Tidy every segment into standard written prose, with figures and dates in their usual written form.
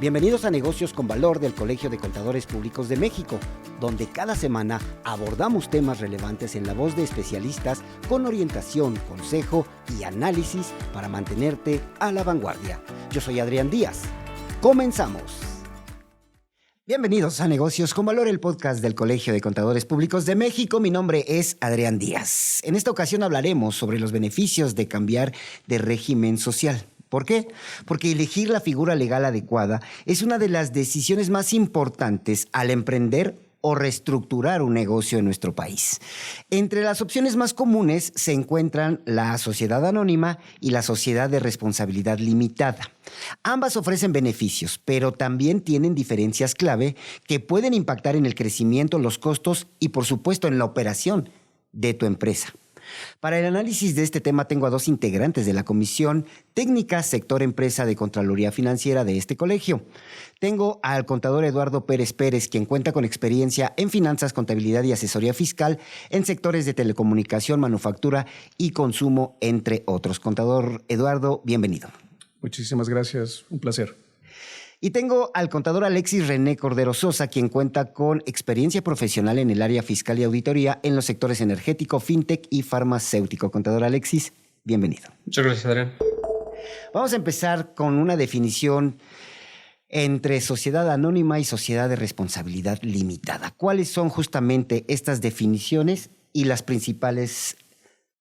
Bienvenidos a Negocios con Valor del Colegio de Contadores Públicos de México, donde cada semana abordamos temas relevantes en la voz de especialistas con orientación, consejo y análisis para mantenerte a la vanguardia. Yo soy Adrián Díaz. ¡Comenzamos! Bienvenidos a Negocios con Valor, el podcast del Colegio de Contadores Públicos de México. Mi nombre es Adrián Díaz. En esta ocasión hablaremos sobre los beneficios de cambiar de régimen social. ¿Por qué? Porque elegir la figura legal adecuada es una de las decisiones más importantes al emprender o reestructurar un negocio en nuestro país. Entre las opciones más comunes se encuentran la sociedad anónima y la sociedad de responsabilidad limitada. Ambas ofrecen beneficios, pero también tienen diferencias clave que pueden impactar en el crecimiento, los costos y, por supuesto, en la operación de tu empresa. Para el análisis de este tema tengo a dos integrantes de la Comisión Técnica Sector Empresa de Contraloría Financiera de este colegio. Tengo al contador Eduardo Pérez Pérez, quien cuenta con experiencia en finanzas, contabilidad y asesoría fiscal en sectores de telecomunicación, manufactura y consumo, entre otros. Contador Eduardo, bienvenido. Muchísimas gracias, un placer. Y tengo al contador Alexis René Cordero Sosa, quien cuenta con experiencia profesional en el área fiscal y auditoría en los sectores energético, fintech y farmacéutico. Contador Alexis, bienvenido. Muchas gracias, Adrián. Vamos a empezar con una definición entre sociedad anónima y sociedad de responsabilidad limitada. ¿Cuáles son justamente estas definiciones y las principales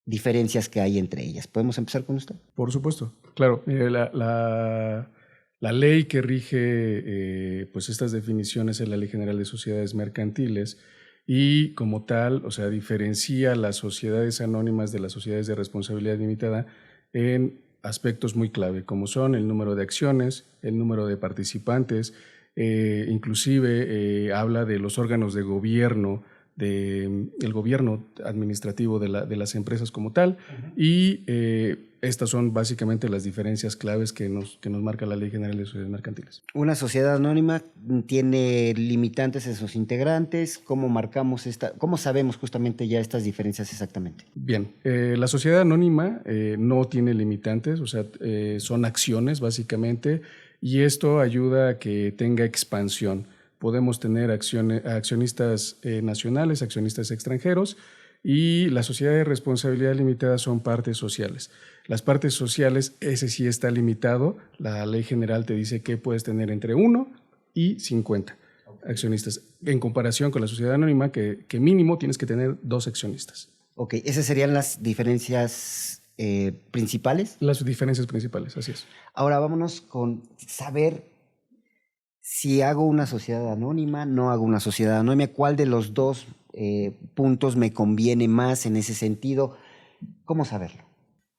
diferencias que hay entre ellas? ¿Podemos empezar con usted? Por supuesto, claro. La ley que rige pues estas definiciones es la Ley General de Sociedades Mercantiles y como tal, diferencia las sociedades anónimas de las sociedades de responsabilidad limitada en aspectos muy clave, como son el número de acciones, el número de participantes, inclusive habla de los órganos de gobierno, el gobierno administrativo de las empresas como tal, y estas son básicamente las diferencias claves que nos marca la Ley General de Sociedades Mercantiles. Una sociedad anónima tiene limitantes en sus integrantes. ¿Cómo marcamos cómo sabemos justamente ya estas diferencias exactamente? Bien, la sociedad anónima no tiene limitantes, son acciones básicamente, y esto ayuda a que tenga expansión. Podemos tener accionistas nacionales, accionistas extranjeros, y la sociedad de responsabilidad limitada son partes sociales. Las partes sociales, ese sí está limitado. La ley general te dice que puedes tener entre 1 y 50 accionistas, en comparación con la sociedad anónima, que mínimo tienes que tener 2 accionistas. Ok, esas serían las diferencias principales. Las diferencias principales, así es. Ahora vámonos con saber si hago una sociedad anónima, no hago una sociedad anónima, ¿cuál de los dos puntos me conviene más en ese sentido? ¿Cómo saberlo?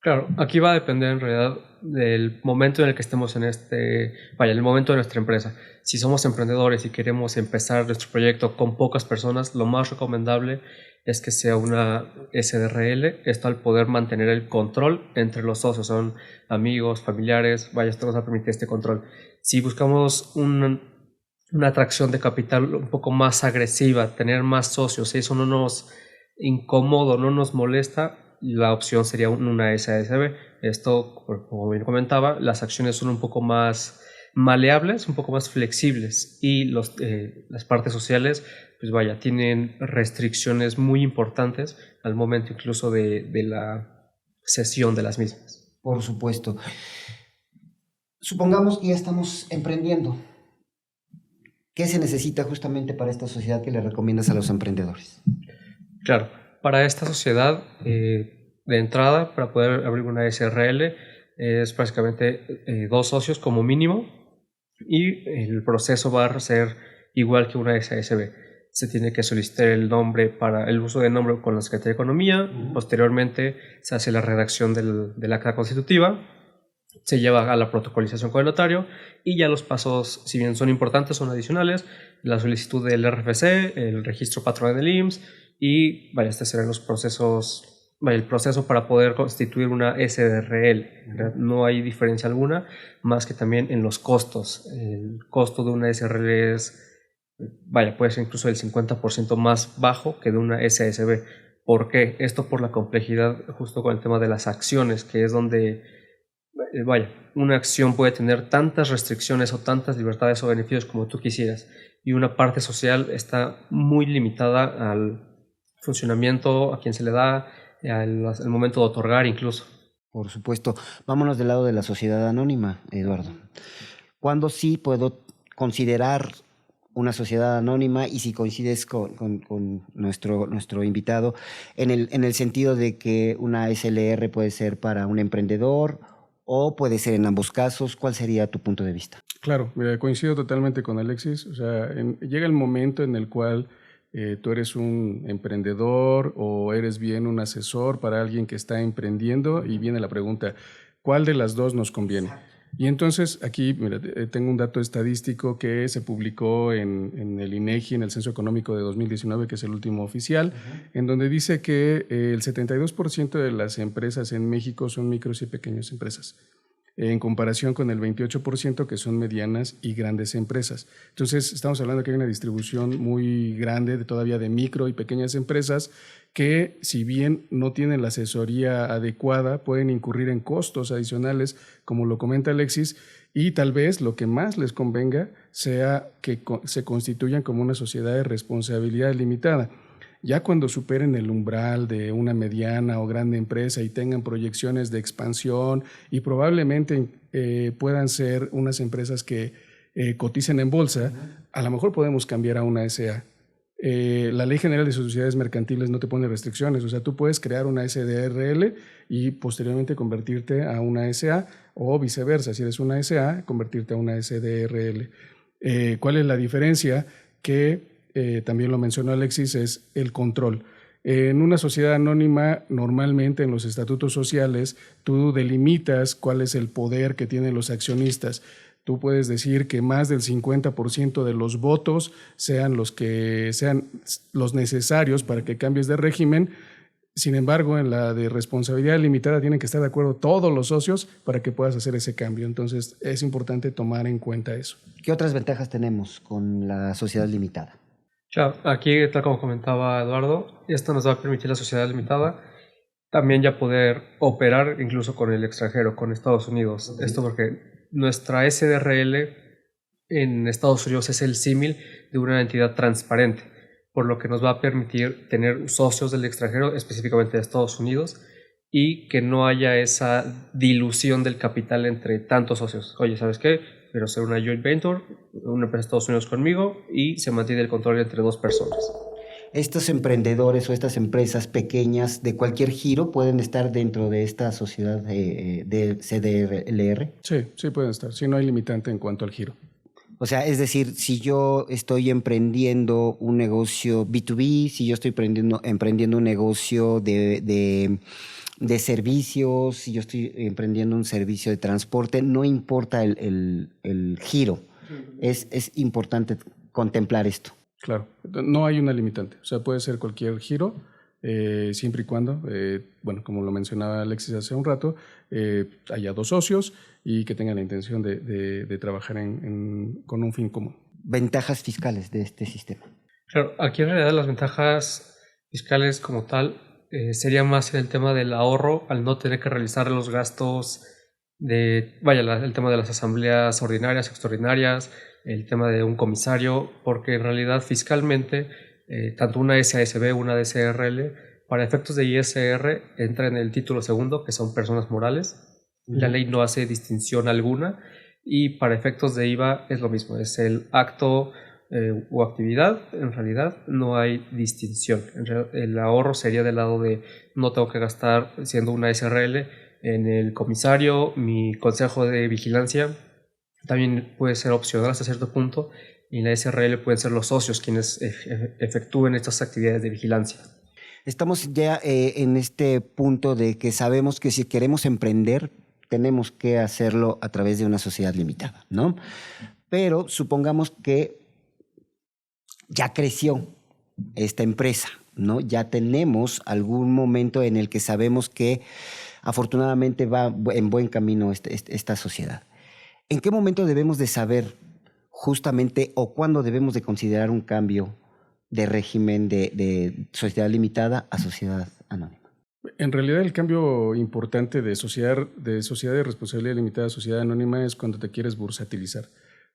Claro, aquí va a depender en realidad del momento en el que estemos en el momento de nuestra empresa. Si somos emprendedores y queremos empezar nuestro proyecto con pocas personas, lo más recomendable es que sea una SRL, esto al poder mantener el control entre los socios, son amigos, familiares, esto nos va a permitir este control. Si buscamos una atracción de capital un poco más agresiva, tener más socios, eso no nos incomoda, no nos molesta, la opción sería una SASB. Esto, como bien comentaba, las acciones son un poco más maleables, un poco más flexibles, y las partes sociales tienen restricciones muy importantes al momento incluso de la cesión de las mismas. Por supuesto. Supongamos que ya estamos emprendiendo. ¿Qué se necesita justamente para esta sociedad que le recomiendas a los emprendedores? Claro, para esta sociedad, de entrada, para poder abrir una SRL, es básicamente 2 socios como mínimo, y el proceso va a ser igual que una SASB. Se tiene que solicitar el nombre para el uso de nombre con la Secretaría de Economía. Posteriormente se hace la redacción del acta constitutiva, se lleva a la protocolización con el notario, y ya los pasos, si bien son importantes, son adicionales: la solicitud del RFC, el registro patronal del IMSS, y estos serán los procesos, el proceso para poder constituir una SRL. No hay diferencia alguna, más que también en los costos. El costo de una SRL es, puede ser incluso el 50% más bajo que de una SASB. ¿Por qué? Esto por la complejidad justo con el tema de las acciones, que es donde una acción puede tener tantas restricciones o tantas libertades o beneficios como tú quisieras, y una parte social está muy limitada al funcionamiento, a quien se le da, al momento de otorgar incluso. Por supuesto. Vámonos del lado de la sociedad anónima, Eduardo. ¿Cuándo sí puedo considerar una sociedad anónima? Y si coincides con nuestro invitado, en el sentido de que una SLR puede ser para un emprendedor o puede ser en ambos casos, ¿cuál sería tu punto de vista? Claro, coincido totalmente con Alexis. O sea, llega el momento en el cual tú eres un emprendedor o eres bien un asesor para alguien que está emprendiendo y viene la pregunta, ¿cuál de las dos nos conviene? Y entonces aquí mira, tengo un dato estadístico que se publicó en el INEGI, en el Censo Económico de 2019, que es el último oficial, en donde dice que el 72% de las empresas en México son micros y pequeñas empresas, en comparación con el 28% que son medianas y grandes empresas. Entonces, estamos hablando que hay una distribución muy grande todavía de micro y pequeñas empresas que, si bien no tienen la asesoría adecuada, pueden incurrir en costos adicionales, como lo comenta Alexis, y tal vez lo que más les convenga sea que se constituyan como una sociedad de responsabilidad limitada. Ya cuando superen el umbral de una mediana o grande empresa y tengan proyecciones de expansión y probablemente puedan ser unas empresas que coticen en bolsa, a lo mejor podemos cambiar a una SA. La Ley General de Sociedades Mercantiles no te pone restricciones, o sea, tú puedes crear una SDRL y posteriormente convertirte a una SA o viceversa, si eres una SA, convertirte a una SDRL. ¿Cuál es la diferencia? Que también lo mencionó Alexis, es el control. En una sociedad anónima, normalmente en los estatutos sociales, tú delimitas cuál es el poder que tienen los accionistas. Tú puedes decir que más del 50% de los votos sean los necesarios para que cambies de régimen. Sin embargo, en la de responsabilidad limitada tienen que estar de acuerdo todos los socios para que puedas hacer ese cambio. Entonces, es importante tomar en cuenta eso. ¿Qué otras ventajas tenemos con la sociedad limitada? Claro, aquí, tal como comentaba Eduardo, esto nos va a permitir la sociedad limitada también ya poder operar incluso con el extranjero, con Estados Unidos. Esto porque nuestra SDRL en Estados Unidos es el símil de una entidad transparente, por lo que nos va a permitir tener socios del extranjero, específicamente de Estados Unidos, y que no haya esa dilución del capital entre tantos socios. Oye, ¿sabes qué? Quiero hacer una joint venture, una empresa de Estados Unidos conmigo, y se mantiene el control entre dos personas. ¿Estos emprendedores o estas empresas pequeñas de cualquier giro pueden estar dentro de esta sociedad de CDLR? Sí, pueden estar. Sí, no hay limitante en cuanto al giro. O sea, es decir, si yo estoy emprendiendo un negocio B2B, si yo estoy emprendiendo un negocio de servicios, si yo estoy emprendiendo un servicio de transporte, no importa el giro. Es importante contemplar esto. Claro, no hay una limitante. O sea, puede ser cualquier giro, siempre y cuando, como lo mencionaba Alexis hace un rato, haya dos socios y que tengan la intención de trabajar con un fin común. Ventajas fiscales de este sistema. Claro, aquí en realidad las ventajas fiscales como tal sería más el tema del ahorro al no tener que realizar los gastos el tema de las asambleas ordinarias, extraordinarias, el tema de un comisario, porque en realidad fiscalmente tanto una SASB o una DSRL para efectos de ISR entra en el título segundo, que son personas morales. La ley no hace distinción alguna y para efectos de IVA es lo mismo, es el acto o actividad, en realidad no hay distinción. El ahorro sería del lado de no tengo que gastar siendo una SRL en el comisario, mi consejo de vigilancia también puede ser opcional hasta cierto punto y en la SRL pueden ser los socios quienes efectúen estas actividades de vigilancia. Estamos ya en este punto de que sabemos que si queremos emprender tenemos que hacerlo a través de una sociedad limitada, ¿no? Pero supongamos que ya creció esta empresa, ¿no? Ya tenemos algún momento en el que sabemos que afortunadamente va en buen camino esta sociedad. ¿En qué momento debemos de saber justamente o cuándo debemos de considerar un cambio de régimen de sociedad limitada a sociedad anónima? En realidad el cambio importante de sociedad de responsabilidad limitada a sociedad anónima es cuando te quieres bursatilizar,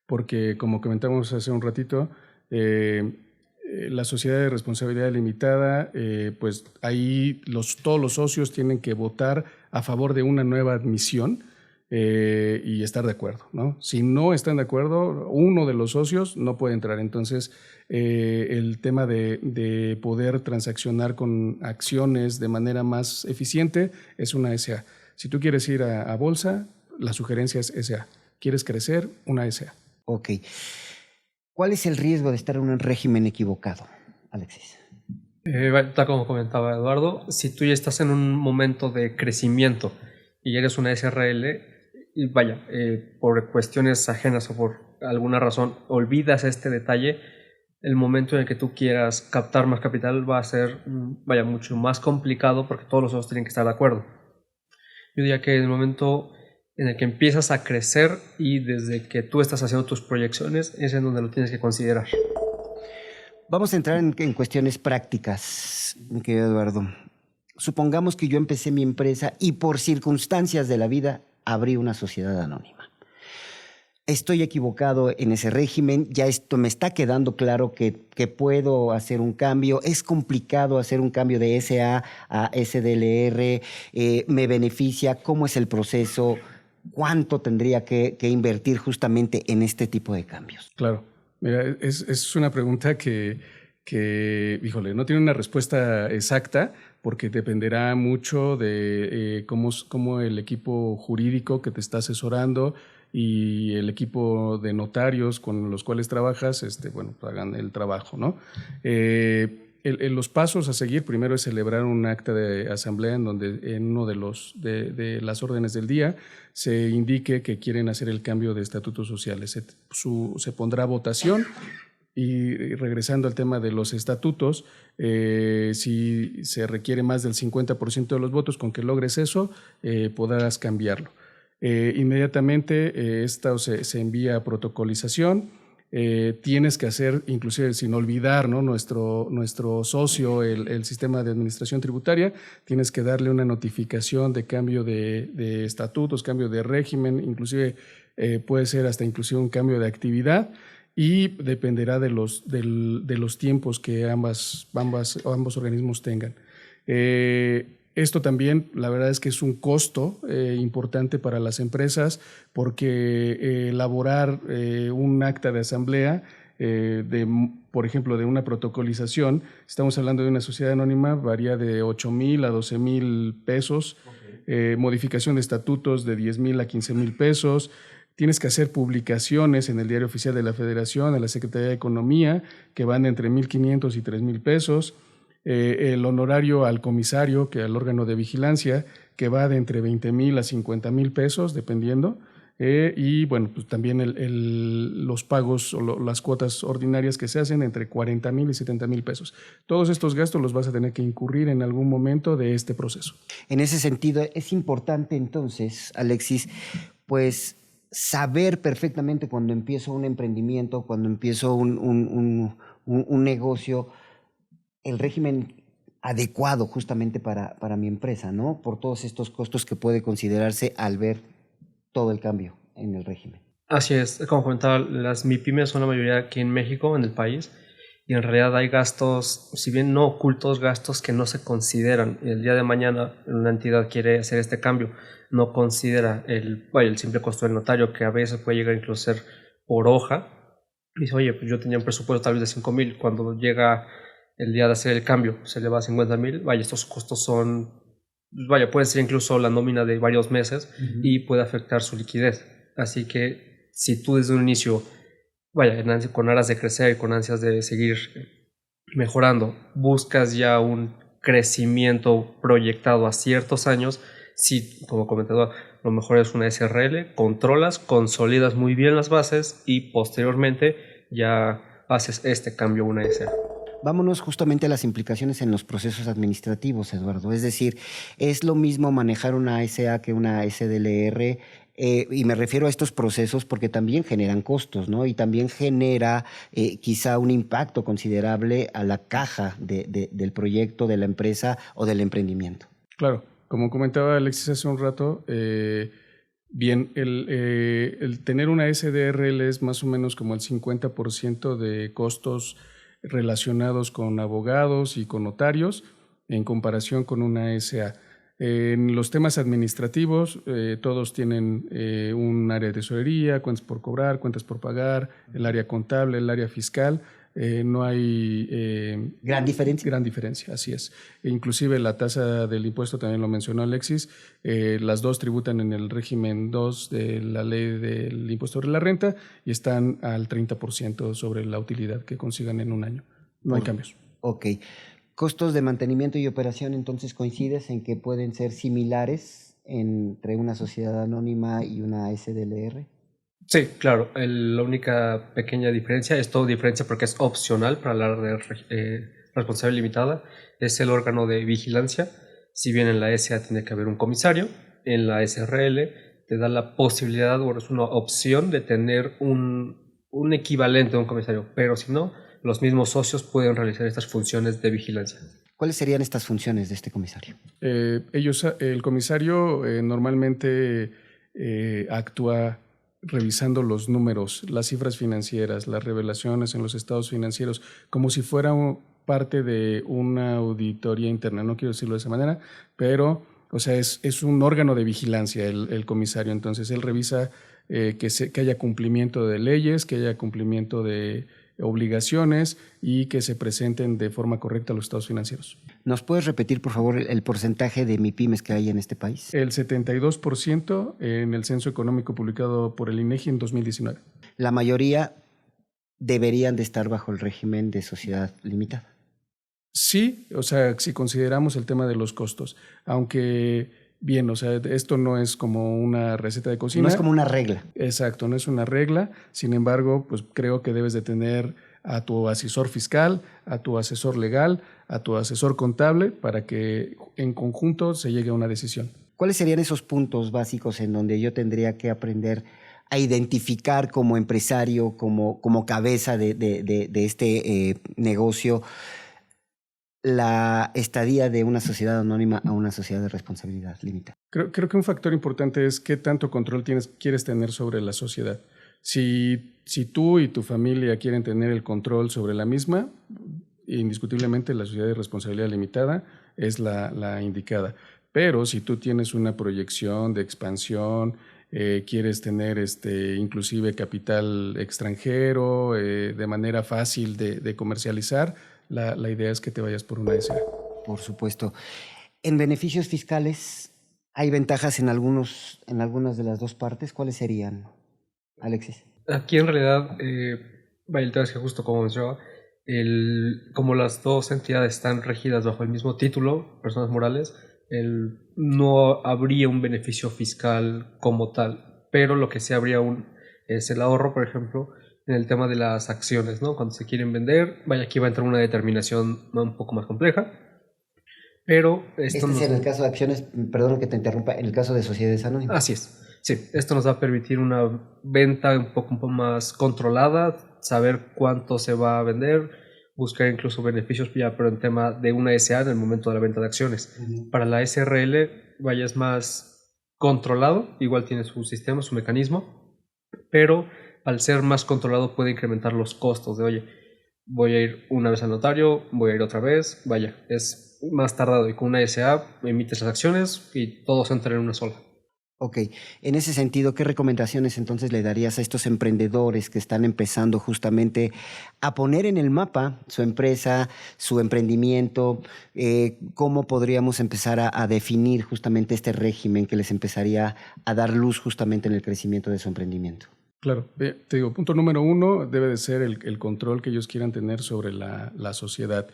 porque como comentamos hace un ratito, la sociedad de responsabilidad limitada, pues ahí todos los socios tienen que votar a favor de una nueva admisión y estar de acuerdo, ¿no? Si no están de acuerdo, uno de los socios no puede entrar. Entonces, el tema de poder transaccionar con acciones de manera más eficiente es una SA. Si tú quieres ir a bolsa, la sugerencia es SA. ¿Quieres crecer? Una SA. Ok. ¿Cuál es el riesgo de estar en un régimen equivocado, Alexis? Tal como comentaba Eduardo, si tú ya estás en un momento de crecimiento y eres una SRL, y por cuestiones ajenas o por alguna razón olvidas este detalle, el momento en el que tú quieras captar más capital va a ser mucho más complicado porque todos los socios tienen que estar de acuerdo. Yo diría que en el momento en el que empiezas a crecer y desde que tú estás haciendo tus proyecciones es en donde lo tienes que considerar. Vamos a entrar en cuestiones prácticas, mi querido Eduardo. Supongamos que yo empecé mi empresa y por circunstancias de la vida abrí una sociedad anónima. Estoy equivocado en ese régimen, ya esto me está quedando claro que puedo hacer un cambio. Es complicado hacer un cambio de SA a SDLR, me beneficia, ¿cómo es el proceso? ¿Cuánto tendría que invertir justamente en este tipo de cambios? Claro, mira, es una pregunta que, híjole, no tiene una respuesta exacta porque dependerá mucho de cómo el equipo jurídico que te está asesorando y el equipo de notarios con los cuales trabajas, hagan el trabajo, ¿no? Los pasos a seguir, primero es celebrar un acta de asamblea en donde en uno de las órdenes del día se indique que quieren hacer el cambio de estatutos sociales. Se pondrá votación. Y regresando al tema de los estatutos, si se requiere más del 50% de los votos, con que logres eso, podrás cambiarlo. Inmediatamente esto se envía a protocolización. Tienes que hacer, inclusive sin olvidar, ¿no?, nuestro socio, el sistema de administración tributaria, tienes que darle una notificación de cambio de estatutos, cambio de régimen, inclusive puede ser hasta inclusive un cambio de actividad. Y dependerá de los tiempos que ambos organismos tengan. Esto también, la verdad es que es un costo importante para las empresas porque elaborar un acta de asamblea, por ejemplo, de una protocolización, estamos hablando de una sociedad anónima, varía de 8,000 a 12,000 pesos, modificación de estatutos de 10,000 a 15,000 pesos. Tienes que hacer publicaciones en el Diario Oficial de la Federación, en la Secretaría de Economía, que van entre 1,500 y 3,000 pesos. El honorario al comisario, que al órgano de vigilancia, que va de entre 20,000 a 50,000 pesos, dependiendo. Y bueno, pues también los pagos o las cuotas ordinarias que se hacen entre 40,000 y 70,000 pesos. Todos estos gastos los vas a tener que incurrir en algún momento de este proceso. En ese sentido, es importante entonces, Alexis, pues saber perfectamente cuando empiezo un emprendimiento, cuando empiezo un negocio, el régimen adecuado justamente para mi empresa, ¿no? Por todos estos costos que puede considerarse al ver todo el cambio en el régimen. Así es, como comentaba, las MIPYMES son la mayoría aquí en México, en el país, y en realidad hay gastos, si bien no ocultos, gastos que no se consideran. El día de mañana una entidad quiere hacer este cambio, no considera el simple costo del notario, que a veces puede llegar incluso a ser por hoja. Y dice, oye, pues yo tenía un presupuesto tal vez de 5,000, cuando llega el día de hacer el cambio se le va a 50,000, estos costos son, puede ser incluso la nómina de varios meses y puede afectar su liquidez. Así que si tú desde un inicio, con aras de crecer y con ansias de seguir mejorando, buscas ya un crecimiento proyectado a ciertos años, sí, como comentaba, lo mejor es una SRL, controlas, consolidas muy bien las bases y posteriormente ya haces este cambio a una SA. Vámonos justamente a las implicaciones en los procesos administrativos, Eduardo. Es decir, ¿es lo mismo manejar una SA que una SDLR? Y me refiero a estos procesos porque también generan costos, ¿no? Y también genera quizá un impacto considerable a la caja del proyecto, de la empresa o del emprendimiento. Claro, como comentaba Alexis hace un rato, bien, el tener una SDRL es más o menos como el 50% de costos relacionados con abogados y con notarios en comparación con una SA. En los temas administrativos, todos tienen un área de tesorería, cuentas por cobrar, cuentas por pagar, el área contable, el área fiscal. No hay ¿Gran diferencia? gran diferencia, así es. E inclusive la tasa del impuesto, también lo mencionó Alexis, las dos tributan en el régimen 2 de la ley del impuesto sobre la renta y están al 30% sobre la utilidad que consigan en un año. No hay cambios. Ok. Costos de mantenimiento y operación, entonces coincides en que pueden ser similares entre una sociedad anónima y una SDLR. Sí, claro. La única pequeña diferencia, es todo diferencia porque es opcional para la responsabilidad limitada, es el órgano de vigilancia. Si bien en la SA tiene que haber un comisario, en la SRL te da la posibilidad o es una opción de tener un equivalente a un comisario, pero si no, los mismos socios pueden realizar estas funciones de vigilancia. ¿Cuáles serían estas funciones de este comisario? El comisario normalmente actúa revisando los números, las cifras financieras, las revelaciones en los estados financieros, como si fuera parte de una auditoría interna. No quiero decirlo de esa manera, pero o sea, es un órgano de vigilancia el comisario. Entonces, él revisa que haya cumplimiento de leyes, que haya cumplimiento de obligaciones y que se presenten de forma correcta los estados financieros. ¿Nos puedes repetir, por favor, el porcentaje de MIPYMES que hay en este país? El 72% en el censo económico publicado por el INEGI en 2019. La mayoría deberían de estar bajo el régimen de sociedad limitada. Sí, o sea, si consideramos el tema de los costos, aunque bien, o sea, esto no es como una receta de cocina. No es como una regla. Exacto, no es una regla. Sin embargo, pues creo que debes de tener a tu asesor fiscal, a tu asesor legal, a tu asesor contable para que en conjunto se llegue a una decisión. ¿Cuáles serían esos puntos básicos en donde yo tendría que aprender a identificar como empresario, como cabeza de este negocio, la estadía de una sociedad anónima a una sociedad de responsabilidad limitada? Creo que un factor importante es qué tanto control quieres tener sobre la sociedad. Si tú y tu familia quieren tener el control sobre la misma, indiscutiblemente la sociedad de responsabilidad limitada es la indicada. Pero si tú tienes una proyección de expansión, quieres tener inclusive capital extranjero de manera fácil de comercializar, la idea es que te vayas por una SA. Por supuesto. En beneficios fiscales, ¿hay ventajas en algunas de las dos partes? ¿Cuáles serían, Alexis? Aquí en realidad, vaya, el tema es que justo como mencionaba, como las dos entidades están regidas bajo el mismo título, personas morales, no habría un beneficio fiscal como tal, pero lo que sí habría es el ahorro, por ejemplo, en el tema de las acciones, ¿no? Cuando se quieren vender, vaya, aquí va a entrar una determinación un poco más compleja, pero esto Es en el caso de acciones, perdón que te interrumpa, en el caso de sociedades anónimas. Así es. Sí, esto nos va a permitir una venta un poco más controlada, saber cuánto se va a vender, buscar incluso beneficios ya, pero en tema de una SA en el momento de la venta de acciones. Para la SRL, vaya, es más controlado, igual tiene su sistema, su mecanismo, pero al ser más controlado puede incrementar los costos de, oye, voy a ir una vez al notario, voy a ir otra vez, vaya, es más tardado y con una SA emites las acciones y todos entran en una sola. Ok, en ese sentido, ¿qué recomendaciones entonces le darías a estos emprendedores que están empezando justamente a poner en el mapa su empresa, su emprendimiento? ¿Cómo podríamos empezar a definir justamente este régimen que les empezaría a dar luz justamente en el crecimiento de su emprendimiento? Claro, te digo, punto número 1 debe de ser el control que ellos quieran tener sobre la sociedad.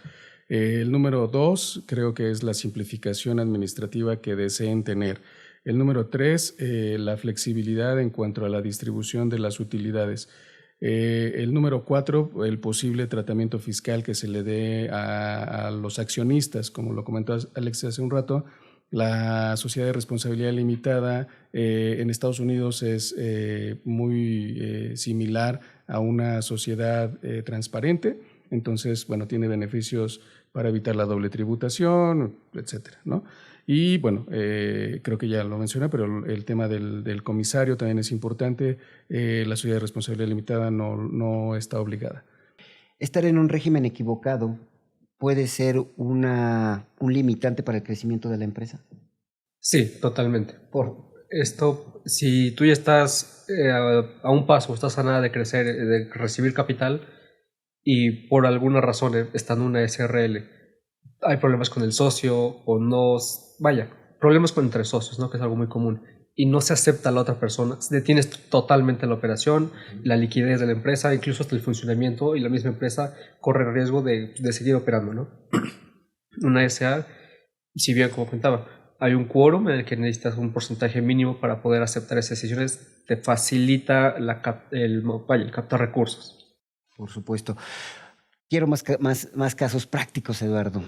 El número 2 creo que es la simplificación administrativa que deseen tener. El número 3, la flexibilidad en cuanto a la distribución de las utilidades. El número 4, el posible tratamiento fiscal que se le dé a los accionistas, como lo comentó Alex hace un rato. La sociedad de responsabilidad limitada en Estados Unidos es muy similar a una sociedad transparente, entonces, bueno, tiene beneficios para evitar la doble tributación, etcétera, ¿no? Y bueno, creo que ya lo mencioné, pero el tema del comisario también es importante. La sociedad de responsabilidad limitada no está obligada. Estar en un régimen equivocado puede ser un limitante para el crecimiento de la empresa. Sí, totalmente. ¿Por? Esto, si tú ya estás a un paso, estás a nada de crecer, de recibir capital y por alguna razón está en una SRL, hay problemas con el socio o no, vaya, problemas entre socios, ¿no? Que es algo muy común y no se acepta a la otra persona, detienes totalmente la operación, la liquidez de la empresa, incluso hasta el funcionamiento y la misma empresa corre el riesgo de seguir operando, ¿no? Una SA, si bien como comentaba, hay un quórum en el que necesitas un porcentaje mínimo para poder aceptar esas decisiones, te facilita el captar recursos. Por supuesto. Quiero más casos prácticos, Eduardo.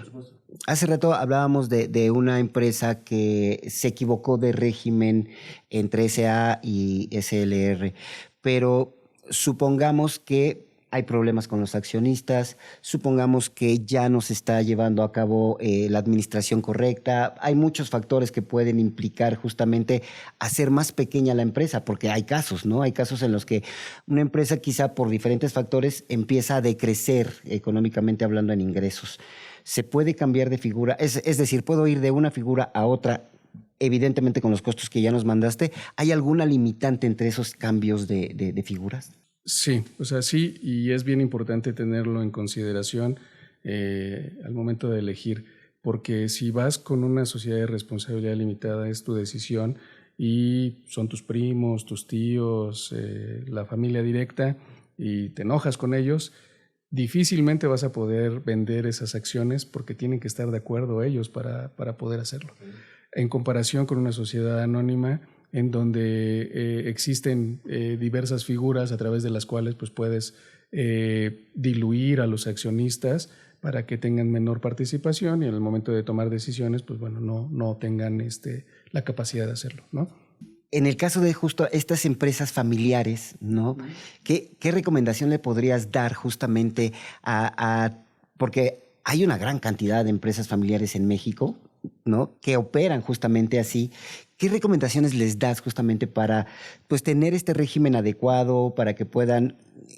Hace rato hablábamos de una empresa que se equivocó de régimen entre SA y SLR, pero supongamos que hay problemas con los accionistas, supongamos que ya no se está llevando a cabo la administración correcta. Hay muchos factores que pueden implicar justamente hacer más pequeña la empresa, porque hay casos, ¿no? Hay casos en los que una empresa quizá por diferentes factores empieza a decrecer económicamente hablando en ingresos. Se puede cambiar de figura, es decir, puedo ir de una figura a otra, evidentemente con los costos que ya nos mandaste. ¿Hay alguna limitante entre esos cambios de figuras? Sí, o sea, sí, y es bien importante tenerlo en consideración al momento de elegir, porque si vas con una sociedad de responsabilidad limitada es tu decisión y son tus primos, tus tíos, la familia directa y te enojas con ellos, difícilmente vas a poder vender esas acciones porque tienen que estar de acuerdo ellos para poder hacerlo. En comparación con una sociedad anónima, en donde existen diversas figuras a través de las cuales pues, puedes diluir a los accionistas para que tengan menor participación y en el momento de tomar decisiones pues, bueno, no tengan la capacidad de hacerlo, ¿no? En el caso de justo estas empresas familiares, ¿no? ¿Qué recomendación le podrías dar justamente porque hay una gran cantidad de empresas familiares en México, ¿no? Que operan justamente así. ¿Qué recomendaciones les das justamente para pues, tener este régimen adecuado, para que puedan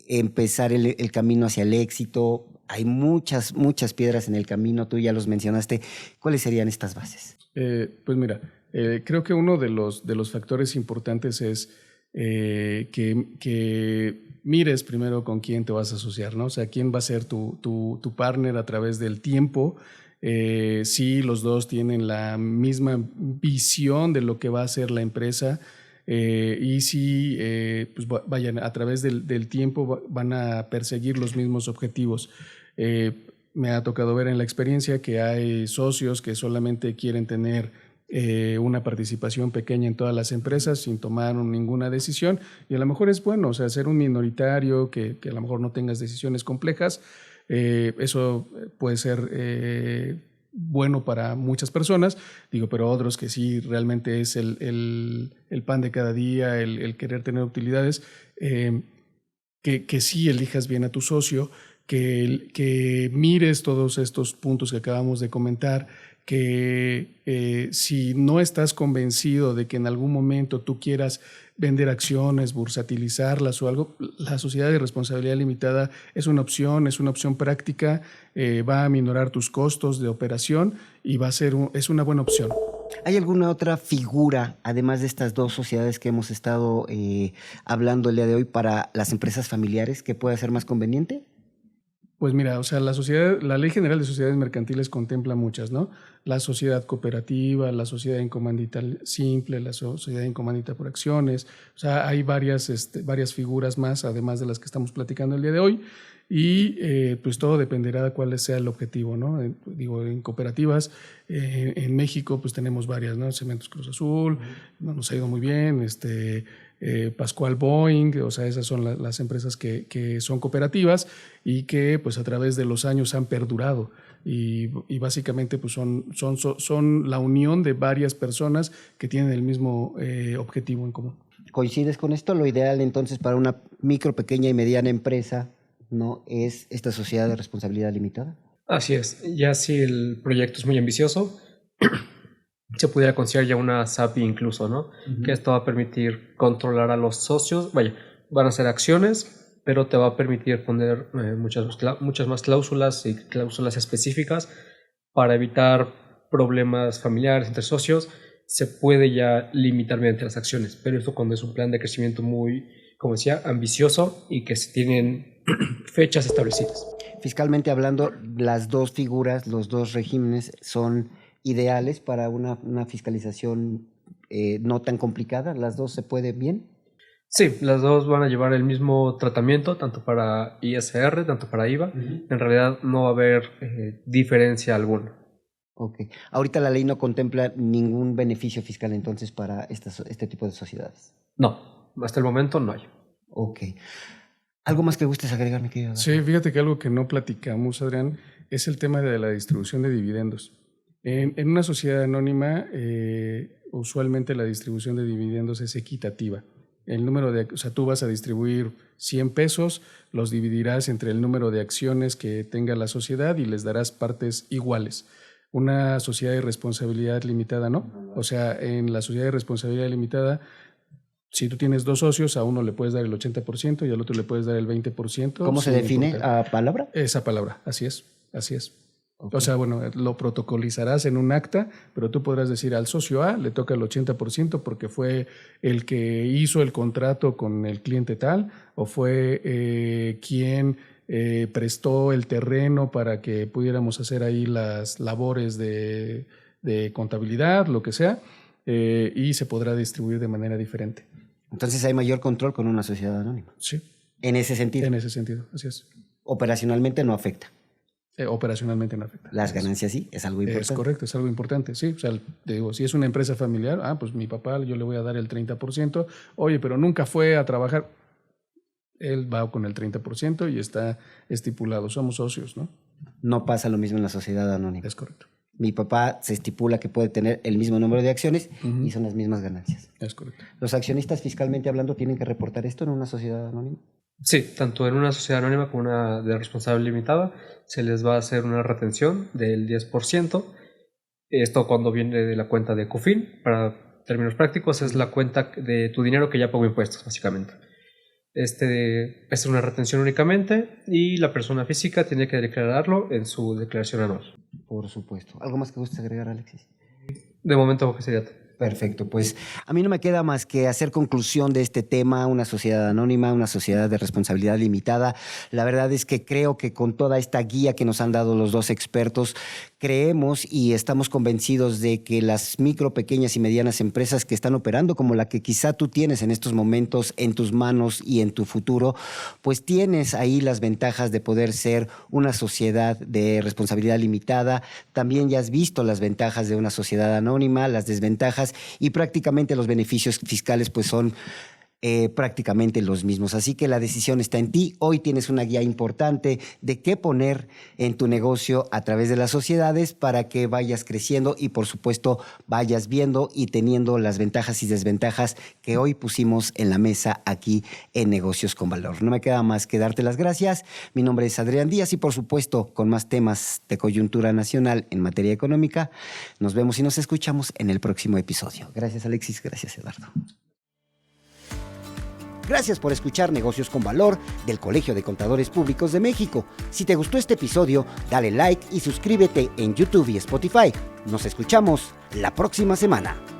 empezar el camino hacia el éxito? Hay muchas piedras en el camino, tú ya los mencionaste. ¿Cuáles serían estas bases? Pues mira, creo que uno de los factores importantes es que mires primero con quién te vas a asociar, ¿no? O sea, quién va a ser tu partner a través del tiempo. Si los dos tienen la misma visión de lo que va a ser la empresa y si pues vayan a través del tiempo van a perseguir los mismos objetivos. Me ha tocado ver en la experiencia que hay socios que solamente quieren tener una participación pequeña en todas las empresas sin tomar ninguna decisión y a lo mejor es bueno, o sea, ser un minoritario que a lo mejor no tengas decisiones complejas. Eso puede ser bueno para muchas personas, pero otros que sí realmente es el pan de cada día, el querer tener utilidades, que sí elijas bien a tu socio, que mires todos estos puntos que acabamos de comentar, que si no estás convencido de que en algún momento tú quieras vender acciones, bursatilizarlas o algo, la sociedad de responsabilidad limitada es una opción práctica, va a minorar tus costos de operación y es una buena opción. ¿Hay alguna otra figura, además de estas dos sociedades que hemos estado hablando el día de hoy, para las empresas familiares que pueda ser más conveniente? Pues mira, o sea, la Ley General de Sociedades Mercantiles contempla muchas, ¿no? La sociedad cooperativa, la sociedad en comandita simple, la sociedad en comandita por acciones. O sea, hay varias figuras más, además de las que estamos platicando el día de hoy. Y pues todo dependerá de cuál sea el objetivo, ¿no? En cooperativas, en México pues tenemos varias, ¿no? Cementos Cruz Azul, nos ha ido muy bien, Pascual Boeing, o sea, esas son las empresas que son cooperativas y que pues a través de los años han perdurado y básicamente pues son la unión de varias personas que tienen el mismo objetivo en común. ¿Coincides con esto? Lo ideal entonces para una micro, pequeña y mediana empresa, ¿no? Es esta sociedad de responsabilidad limitada. Así es, ya si el proyecto es muy ambicioso, se pudiera considerar ya una SAPI incluso, ¿no? Que esto va a permitir controlar a los socios. Vaya, van a ser acciones, pero te va a permitir poner muchas más cláusulas y cláusulas específicas para evitar problemas familiares entre socios. Se puede ya limitar mediante las acciones, pero esto cuando es un plan de crecimiento muy, como decía, ambicioso y que se tienen fechas establecidas. Fiscalmente hablando, las dos figuras, los dos regímenes son ideales para una fiscalización no tan complicada. ¿Las dos se puede bien? Sí, las dos van a llevar el mismo tratamiento, tanto para ISR, tanto para IVA. En realidad no va a haber diferencia alguna. Ok. Ahorita la ley no contempla ningún beneficio fiscal entonces para este tipo de sociedades. No, hasta el momento no hay. Ok. ¿Algo más que gustes agregar, mi querido? Sí, fíjate que algo que no platicamos, Adrián, es el tema de la distribución de dividendos. En una sociedad anónima, usualmente la distribución de dividendos es equitativa. O sea, tú vas a distribuir 100 pesos, los dividirás entre el número de acciones que tenga la sociedad y les darás partes iguales. Una sociedad de responsabilidad limitada, ¿no? O sea, en la sociedad de responsabilidad limitada, si tú tienes 2 socios, a uno le puedes dar el 80% y al otro le puedes dar el 20%. ¿Cómo se define a palabra? Esa palabra, así es. Okay. O sea, bueno, lo protocolizarás en un acta, pero tú podrás decir al socio A le toca el 80% porque fue el que hizo el contrato con el cliente tal, o fue quien prestó el terreno para que pudiéramos hacer ahí las labores de contabilidad, lo que sea, y se podrá distribuir de manera diferente. Entonces hay mayor control con una sociedad anónima. Sí. En ese sentido. En ese sentido, así es. Operacionalmente no afecta. Operacionalmente no afecta. Las ganancias sí, es algo importante. Es correcto, es algo importante, sí. O sea, te digo, si es una empresa familiar, pues mi papá, yo le voy a dar el 30%. Oye, pero nunca fue a trabajar. Él va con el 30% y está estipulado. Somos socios, ¿no? No pasa lo mismo en la sociedad anónima. Es correcto. Mi papá se estipula que puede tener el mismo número de acciones y son las mismas ganancias. Es correcto. ¿Los accionistas fiscalmente hablando tienen que reportar esto en una sociedad anónima? Sí, tanto en una sociedad anónima como una de responsabilidad limitada se les va a hacer una retención del 10%. Esto cuando viene de la cuenta de COFIN, para términos prácticos, es la cuenta de tu dinero que ya pagó impuestos, básicamente. Es una retención únicamente y la persona física tiene que declararlo en su declaración anual. Por supuesto. ¿Algo más que gustes agregar, Alexis? De momento, que sería. Perfecto, pues a mí no me queda más que hacer conclusión de este tema, una sociedad anónima, una sociedad de responsabilidad limitada. La verdad es que creo que con toda esta guía que nos han dado los dos expertos, creemos y estamos convencidos de que las micro, pequeñas y medianas empresas que están operando, como la que quizá tú tienes en estos momentos en tus manos y en tu futuro, pues tienes ahí las ventajas de poder ser una sociedad de responsabilidad limitada. También ya has visto las ventajas de una sociedad anónima, las desventajas, y prácticamente los beneficios fiscales pues son prácticamente los mismos. Así que la decisión está en ti. Hoy tienes una guía importante de qué poner en tu negocio a través de las sociedades para que vayas creciendo y por supuesto vayas viendo y teniendo las ventajas y desventajas que hoy pusimos en la mesa aquí en Negocios con Valor. No me queda más que darte las gracias. Mi nombre es Adrián Díaz y por supuesto con más temas de coyuntura nacional en materia económica. Nos vemos y nos escuchamos en el próximo episodio. Gracias, Alexis. Gracias, Eduardo. Gracias por escuchar Negocios con Valor del Colegio de Contadores Públicos de México. Si te gustó este episodio, dale like y suscríbete en YouTube y Spotify. Nos escuchamos la próxima semana.